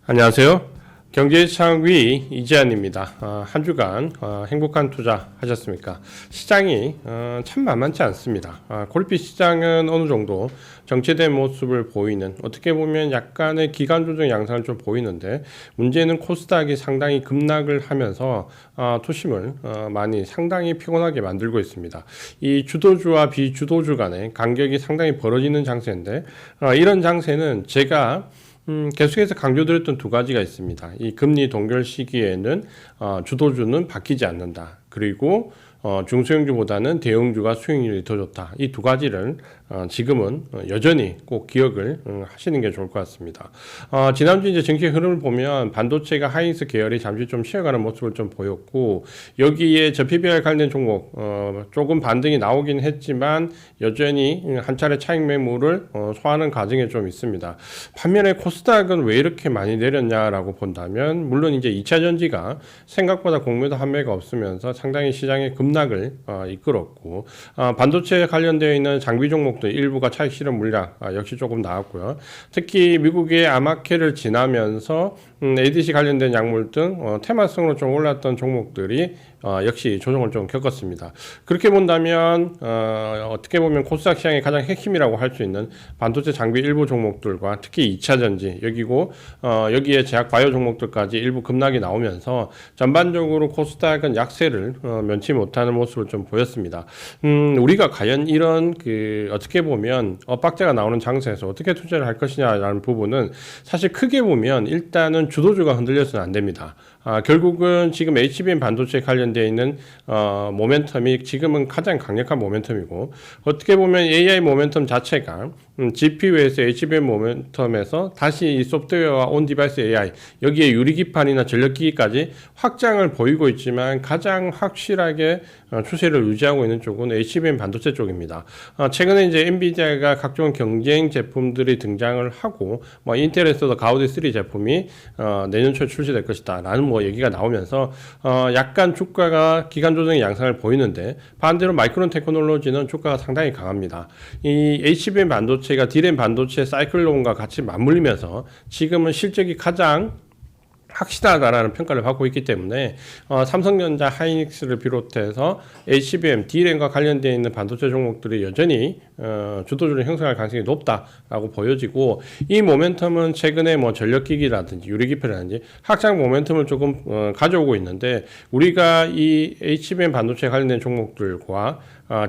안녕하세요. 경제창위 이재한입니다. 한 주간 행복한 투자 하셨습니까? 시장이 참 만만치 않습니다. 골피 시장은 어느 정도 정체된 모습을 보이는, 어떻게 보면 약간의 기간 조정 양상을 좀 보이는데, 문제는 코스닥이 상당히 급락을 하면서 투심을 많이 상당히 피곤하게 만들고 있습니다. 이 주도주와 비주도주 간의 간격이 상당히 벌어지는 장세인데, 이런 장세는 제가 계속해서 강조드렸던 두 가지가 있습니다. 이 금리 동결 시기에는 주도주는 바뀌지 않는다. 그리고 중소형주보다는 대형주가 수익률이 더 좋다. 이 두 가지를 지금은 여전히 꼭 기억을 하시는 게 좋을 것 같습니다. 지난주 이제 정치 흐름을 보면 반도체가 하이닉스 계열이 잠시 좀 쉬어가는 모습을 좀 보였고, 여기에 저 PBR 관련 종목 조금 반등이 나오긴 했지만 여전히 한 차례 차익 매물을 소화하는 과정에 좀 있습니다. 반면에 코스닥은 왜 이렇게 많이 내렸냐라고 본다면, 물론 이제 2차 전지가 생각보다 공매도 한매가 없으면서 상당히 시장의 급락을 이끌었고, 반도체 관련되어 있는 장비 종목도 일부가 차익 실현 물량 역시 조금 나왔고요. 특히 미국의 아마케를 지나면서 ADC 관련된 약물 등 테마성으로 좀 올랐던 종목들이 역시 조정을 좀 겪었습니다. 그렇게 본다면 어떻게 보면 코스닥 시장의 가장 핵심이라고 할 수 있는 반도체 장비 일부 종목들과 특히 2차 전지 여기고 여기에 제약 바이오 종목들까지 일부 급락이 나오면서 전반적으로 코스닥은 약세를 면치 못하는 모습을 좀 보였습니다. 우리가 과연 이런 어떻게 보면 엇박자가 나오는 장세에서 어떻게 투자를 할 것이냐라는 부분은 사실 크게 보면 일단은 주도주가 흔들려서는 안 됩니다. 결국은 지금 HBM 반도체에 관련되어 있는 모멘텀이 지금은 가장 강력한 모멘텀이고, 어떻게 보면 AI 모멘텀 자체가 GPU에서 HBM 모멘텀에서 다시 이 소프트웨어와 온 디바이스 AI 여기에 유리기판이나 전력기기까지 확장을 보이고 있지만 가장 확실하게 추세를 유지하고 있는 쪽은 HBM 반도체 쪽입니다. 최근에 이제 엔비디아가 각종 경쟁 제품들이 등장을 하고, 인텔에서도 가우디 3 제품이 내년 초에 출시될 것이다 라는 얘기가 나오면서 약간 주가가 기간 조정의 양상을 보이는데, 반대로 마이크론 테크놀로지는 주가가 상당히 강합니다. 이 HBM 반도체가 D램 반도체 사이클론과 같이 맞물리면서 지금은 실적이 가장 확실하다라는 평가를 받고 있기 때문에 삼성전자, 하이닉스를 비롯해서 HBM, D램과 관련되어 있는 반도체 종목들이 여전히 주도주를 형성할 가능성이 높다라고 보여지고, 이 모멘텀은 최근에 전력기기라든지 유리기판이라든지 확장 모멘텀을 조금 가져오고 있는데, 우리가 이 HBM 반도체 관련된 종목들과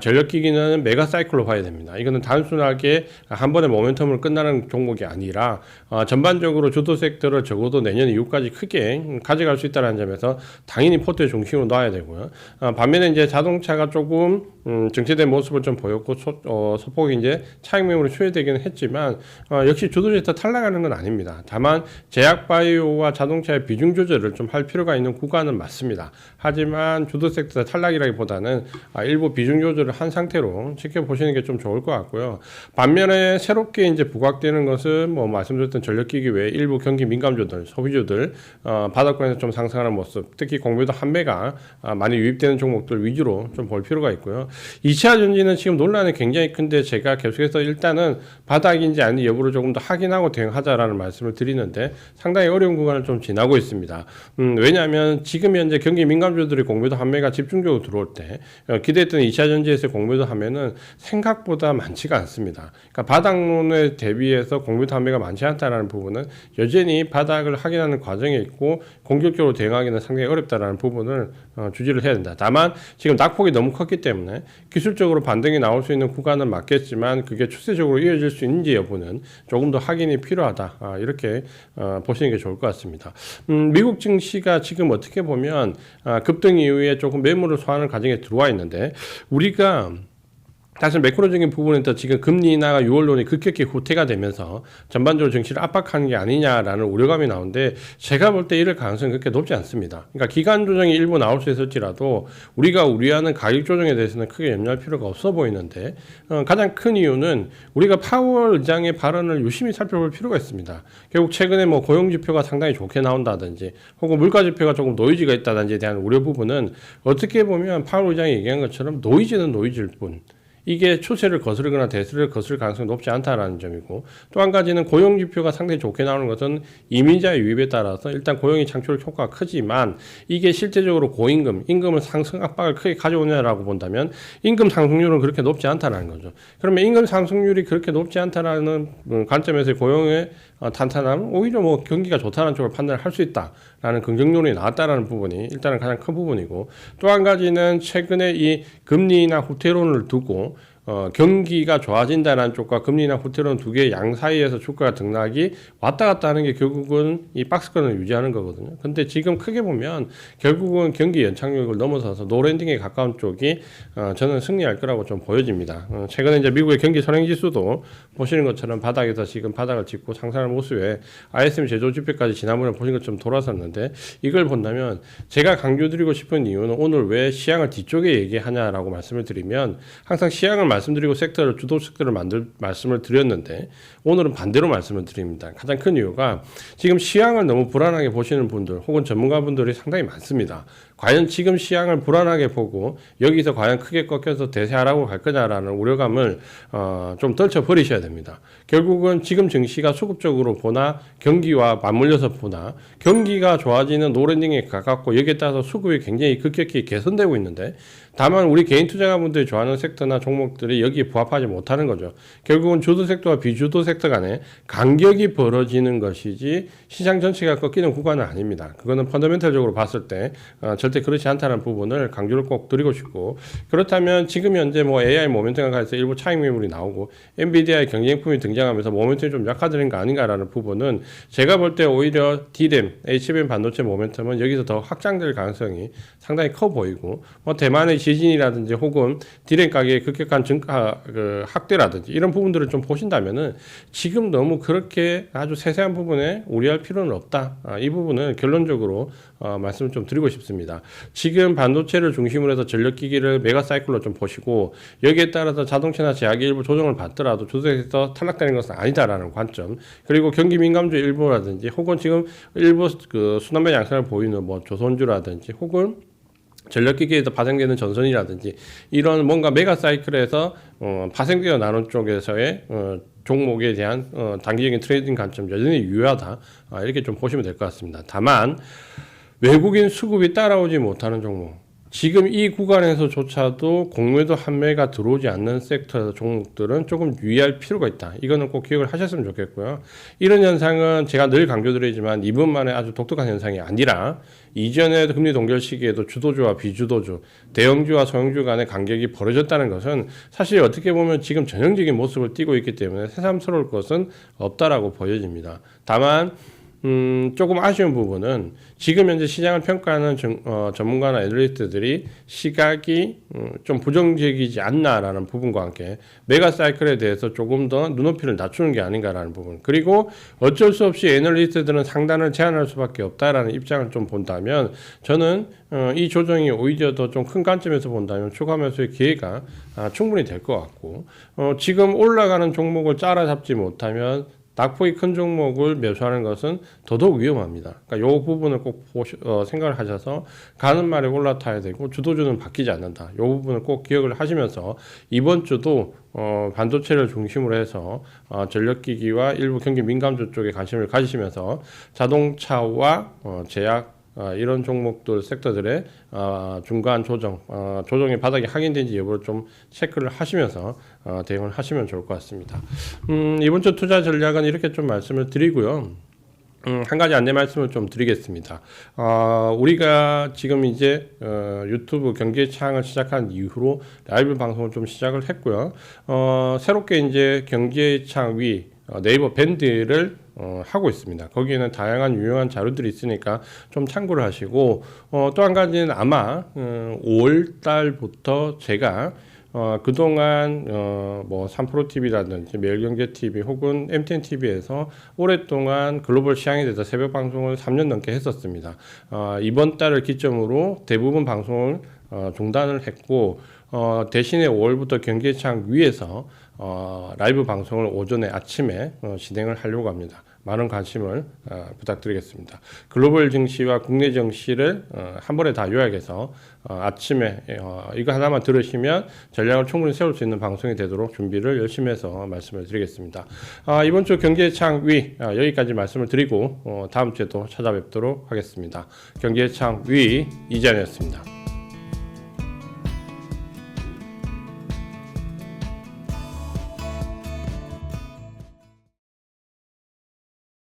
전력기기는 메가사이클로 봐야 됩니다. 이거는 단순하게 한 번에 모멘텀을 끝나는 종목이 아니라 전반적으로 주도 섹터를 적어도 내년 이후까지 크게 가져갈 수 있다는 점에서 당연히 포트의 중심으로 놔야 되고요. 반면에 이제 자동차가 조금 정체된 모습을 좀 보였고, 소폭이 이제 차익 매물이 수혜되기는 했지만 역시 주도 섹터 탈락하는 건 아닙니다. 다만 제약 바이오와 자동차의 비중 조절을 좀 할 필요가 있는 구간은 맞습니다. 하지만 주도 섹터 탈락이라기보다는 일부 비중 조절을 한 상태로 지켜보시는 게 좀 좋을 것 같고요. 반면에 새롭게 이제 부각되는 것은 말씀드렸던 전력기기 외에 일부 경기 민감주들, 소비주들 바닥권에서 좀 상승하는 모습, 특히 공매도 한매가 많이 유입되는 종목들 위주로 좀 볼 필요가 있고요. 2차 전지는 지금 논란이 굉장히 큰데, 제가 계속해서 일단은 바닥인지 아닌지 여부를 조금 더 확인하고 대응하자라는 말씀을 드리는데 상당히 어려운 구간을 좀 지나고 있습니다. 왜냐하면 지금 현재 경기 민감주들이 공매도 한매가 집중적으로 들어올 때 기대했던 2차 전지에서의 공매도 한매는 생각보다 많지가 않습니다. 그러니까 바닥론에 대비해서 공매도 한매가 많지 않다라는 부분은 여전히 바닥을 확인하는 과정에 있고, 공격적으로 대응하기는 상당히 어렵다라는 부분을 주지를 해야 된다. 다만 지금 낙폭이 너무 컸기 때문에 기술적으로 반등이 나올 수 있는 구간은 맞겠지만, 그게 추세적으로 이어질 수 있는지 여부는 조금 더 확인이 필요하다, 이렇게 보시는 게 좋을 것 같습니다. 미국 증시가 지금 어떻게 보면 급등 이후에 조금 매물을 소화하는 과정에 들어와 있는데, 우리가 사실 매크로적인 부분에서 지금 금리 인하가 6월론이 급격히 후퇴가 되면서 전반적으로 증시를 압박하는 게 아니냐라는 우려감이 나오는데, 제가 볼 때 이럴 가능성이 그렇게 높지 않습니다. 그러니까 기간 조정이 일부 나올 수 있을지라도 우리가 우려하는 가격 조정에 대해서는 크게 염려할 필요가 없어 보이는데, 가장 큰 이유는 우리가 파월 의장의 발언을 유심히 살펴볼 필요가 있습니다. 결국 최근에 고용 지표가 상당히 좋게 나온다든지 혹은 물가 지표가 조금 노이즈가 있다든지에 대한 우려 부분은 어떻게 보면 파월 의장이 얘기한 것처럼 노이즈는 노이즈일 뿐, 이게 추세를 거스르거나 대세를 거스를 가능성이 높지 않다라는 점이고, 또 한 가지는 고용 지표가 상당히 좋게 나오는 것은 이민자 유입에 따라서 일단 고용이 창출 효과가 크지만 이게 실제적으로 임금을 상승 압박을 크게 가져오냐라고 본다면 임금 상승률은 그렇게 높지 않다라는 거죠. 그러면 임금 상승률이 그렇게 높지 않다라는 관점에서 고용의 탄탄함, 오히려 뭐 경기가 좋다는 쪽을 판단을 할 수 있다라는 긍정론이 나왔다라는 부분이 일단은 가장 큰 부분이고, 또 한 가지는 최근에 이 금리나 후퇴론을 두고 경기가 좋아진다는 쪽과 금리나 후퇴론 두 개의 양 사이에서 주가가 등락이 왔다 갔다 하는 게 결국은 이 박스권을 유지하는 거거든요. 근데 지금 크게 보면 결국은 경기 연착륙을 넘어서서 노랜딩에 가까운 쪽이 저는 승리할 거라고 좀 보여집니다. 최근에 이제 미국의 경기 선행지수도 보시는 것처럼 바닥에서 지금 바닥을 짚고 상승하는 모습에 ISM 제조 지표까지 지난번에 보신 것처럼 돌아섰는데, 이걸 본다면 제가 강조드리고 싶은 이유는 오늘 왜 시향을 뒤쪽에 얘기하냐라고 말씀을 드리면, 항상 시향을 말씀드리고 섹터를 주도 섹터를 말씀을 드렸는데 오늘은 반대로 말씀을 드립니다. 가장 큰 이유가 지금 시향을 너무 불안하게 보시는 분들 혹은 전문가분들이 상당히 많습니다. 과연 지금 시향을 불안하게 보고 여기서 과연 크게 꺾여서 대세하라고 갈 거냐라는 우려감을 좀 떨쳐버리셔야 됩니다. 결국은 지금 증시가 수급적으로 보나 경기와 맞물려서 보나 경기가 좋아지는 노랜딩에 가깝고 여기에 따라서 수급이 굉장히 급격히 개선되고 있는데, 다만 우리 개인 투자자분들이 좋아하는 섹터나 종목들이 여기에 부합하지 못하는 거죠. 결국은 주도 섹터와 비주도 섹터 간에 간격이 벌어지는 것이지 시장 전체가 꺾이는 구간은 아닙니다. 그거는 펀더멘털적으로 봤을 때 절대 그렇지 않다는 부분을 강조를 꼭 드리고 싶고, 그렇다면 지금 현재 뭐 AI 모멘텀과 관해서 일부 차익 매물이 나오고 엔비디아의 경쟁품이 등장하면서 모멘텀이 좀 약화되는 거 아닌가라는 부분은 제가 볼 때 오히려 D램, HBM 반도체 모멘텀은 여기서 더 확장될 가능성이 상당히 커 보이고, 뭐 대만의 지진이라든지 혹은 D램 가격의 급격한 증가 확대라든지 이런 부분들을 좀 보신다면은 지금 너무 그렇게 아주 세세한 부분에 우려할 필요는 없다. 이 부분은 결론적으로 말씀을 좀 드리고 싶습니다. 지금 반도체를 중심으로 해서 전력기기를 메가사이클로 좀 보시고 여기에 따라서 자동차나 제약이 일부 조정을 받더라도 주도에서 탈락되는 것은 아니다라는 관점, 그리고 경기 민감주 일부라든지 혹은 지금 일부 그 순환매 양상을 보이는 뭐 조선주라든지 혹은 전력기기에서 파생되는 전선이라든지 이런 뭔가 메가사이클에서 파생되어 나눈 쪽에서의 종목에 대한 단기적인 트레이딩 관점 여전히 유효하다, 이렇게 좀 보시면 될 것 같습니다. 다만 외국인 수급이 따라오지 못하는 종목, 지금 이 구간에서조차도 공매도 한매가 들어오지 않는 섹터 종목들은 조금 유의할 필요가 있다. 이거는 꼭 기억을 하셨으면 좋겠고요. 이런 현상은 제가 늘 강조드리지만 이번만에 아주 독특한 현상이 아니라 이전에도 금리 동결 시기에도 주도주와 비주도주, 대형주와 소형주 간의 간격이 벌어졌다는 것은 사실 어떻게 보면 지금 전형적인 모습을 띠고 있기 때문에 새삼스러울 것은 없다라고 보여집니다. 다만 조금 아쉬운 부분은 지금 현재 시장을 평가하는 전문가나 애널리스트들이 시각이 좀 부정적이지 않나라는 부분과 함께 메가사이클에 대해서 조금 더 눈높이를 낮추는 게 아닌가라는 부분, 그리고 어쩔 수 없이 애널리스트들은 상단을 제한할 수밖에 없다라는 입장을 좀 본다면 저는 이 조정이 오히려 더 좀 큰 관점에서 본다면 추가 매수의 기회가 충분히 될 것 같고, 지금 올라가는 종목을 따라잡지 못하면 낙폭이 큰 종목을 매수하는 것은 더더욱 위험합니다. 그러니까 이 부분을 꼭 생각을 하셔서 가는 말에 올라타야 되고 주도주는 바뀌지 않는다. 이 부분을 꼭 기억을 하시면서 이번 주도 반도체를 중심으로 해서 전력기기와 일부 경기 민감주 쪽에 관심을 가지시면서 자동차와 제약 이런 종목들 섹터들의 중간 조정의 바닥이 확인된지 여부를 좀 체크를 하시면서 대응을 하시면 좋을 것 같습니다. 이번 주 투자 전략은 이렇게 좀 말씀을 드리고요. 한 가지 안내 말씀을 좀 드리겠습니다. 우리가 지금 이제 유튜브 경기의 창을 시작한 이후로 라이브 방송을 좀 시작을 했고요. 새롭게 이제 경기의 창 위 네이버 밴드를 하고 있습니다. 거기에는 다양한 유용한 자료들이 있으니까 좀 참고를 하시고, 또 한 가지는 아마 5월 달부터 제가 그동안 뭐 3프로TV라든지 매일경제TV 혹은 MTNTV에서 오랫동안 글로벌 시향에 대해서 새벽 방송을 3년 넘게 했었습니다. 이번 달을 기점으로 대부분 방송을 중단을 했고, 대신에 5월부터 경기창 위에서 라이브 방송을 오전에 아침에 진행을 하려고 합니다. 많은 관심을 부탁드리겠습니다. 글로벌 증시와 국내 증시를 한 번에 다 요약해서 아침에 이거 하나만 들으시면 전략을 충분히 세울 수 있는 방송이 되도록 준비를 열심히 해서 말씀을 드리겠습니다. 이번 주 경제창위 여기까지 말씀을 드리고 다음 주에도 찾아뵙도록 하겠습니다. 경제창위 이재현이었습니다.